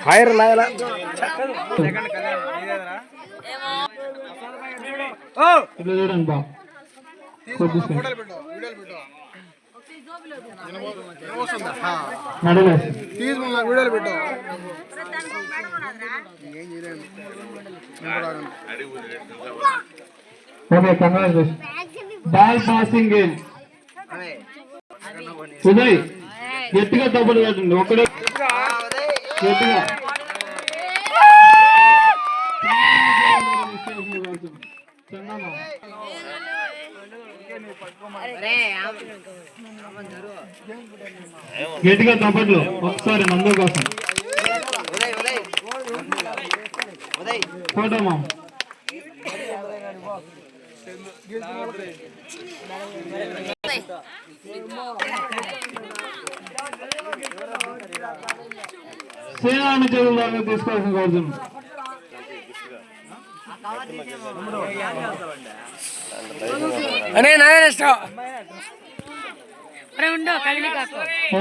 fire నాయలా చూడండి బా తీసుకున్నా వీడియోలు పెట్టావు okay congratulation ball passing game Uday గట్టిగా తప్పుడు కట్టండి ఒకడే గట్టిగా గట్టిగా తప్పట్లు ఒకసారి నందు కోసం ఫోటో మా సేనాని చెరువులాగా తీసుకోవాల్సిన కోరుతున్నాం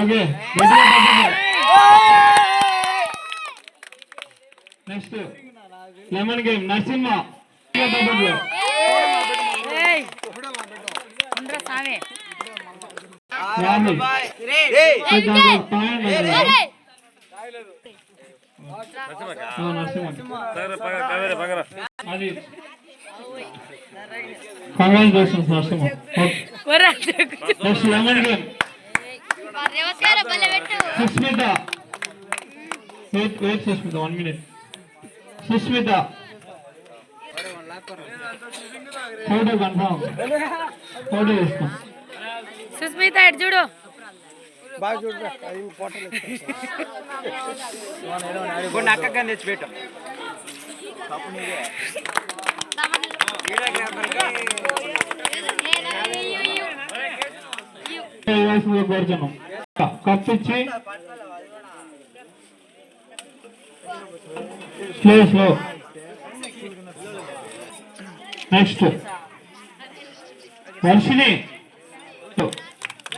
okay next lemon game Narasimha congratulations Narasimha next lemon game Sushmita wait Sushmita 1 minute Sushmita photo confirm photo తీసుకో సుస్మిత ఎటు చూడు బాగా చూడరా ఫోటోలు కొన్ని అక్కగా తెచ్చి పెట్టు కోరుతున్నాం కప్పిచ్చి స్లో స్లో నెక్స్ట్ వర్షిని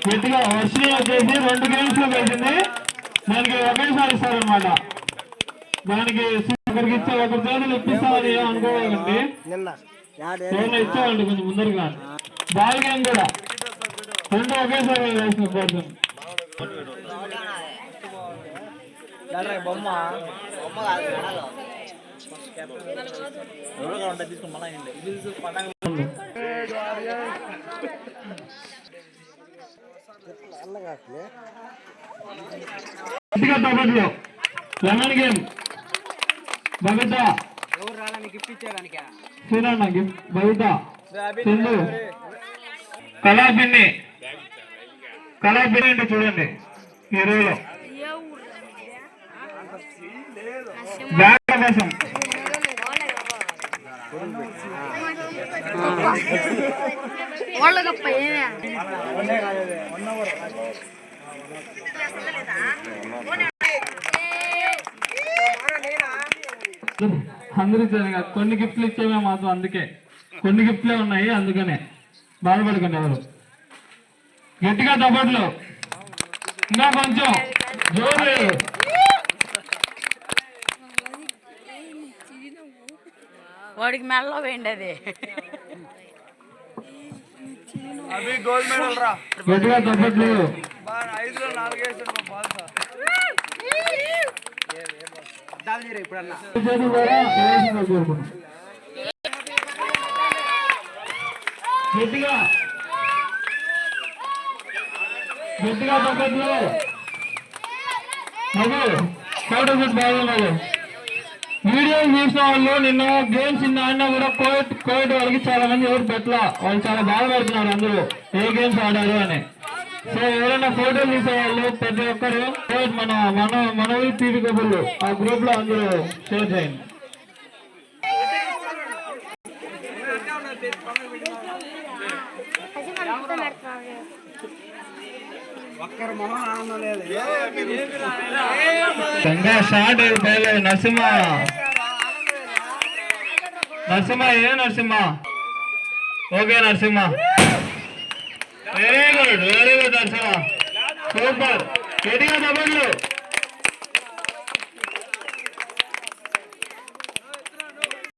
గట్టిగా వర్షిని వచ్చేసి 2 గేమ్స్ లో కలిసింది దానికి ఒకేసారి ఇస్తారనమాట దానికి ఒకరికి ఇచ్చే ఒకరి చేతులు ఇప్పిస్తామని అనుకోవాలండి ఏమైనా ఇచ్చామండి కొంచెం ముందరగా బాల్ గేమ్ కూడా 2 ఒకేసారి వేసిన కోరుతున్నాం తప్పట్లో లెమన్ గేమ్ బగట శ్రీరాణ గిఫ్ట్ బగట సింధు కళాపిన్ని అంటే చూడండి హీరోలో బ్యాగ్ కోసం అందరూ కొన్ని గిఫ్ట్లు ఇచ్చేవే మాత్రం అందుకే కొన్ని గిఫ్ట్లే ఉన్నాయి అందుకనే బాధపడకండి ఎవరు గట్టిగా తప్పట్లు ఇంకా కొంచెం జోరు వాడికి మెల్లో వేయండి అది గోల్డ్ మెడల్ రా గట్టిగా తప్పట్లు 5లో 4 వేసాడు ఇప్పుడన్నా గట్టిగా గట్టిగా తప్పట్లు ఫోటో షూట్ బాగున్నాడు వీడియో చూసిన వాళ్ళు నిన్న గేమ్స్ ఆడినా కూడా కోవిడ్ వాళ్ళకి చాలా మంది ఎవరు పెట్టలా వాళ్ళు చాలా బాధపడుతున్నారు అందరూ ఏ గేమ్స్ ఆడారు అని సో ఎవరైనా ఫోటోలు తీసే వాళ్ళు ప్రతి ఒక్కరు మన టీవీ కబుర్లు ఆ గ్రూప్ లో అందరూ షేర్ చేయండి short Narasimha A Narasimha okay Narasimha very good Narasimha super గట్టిగా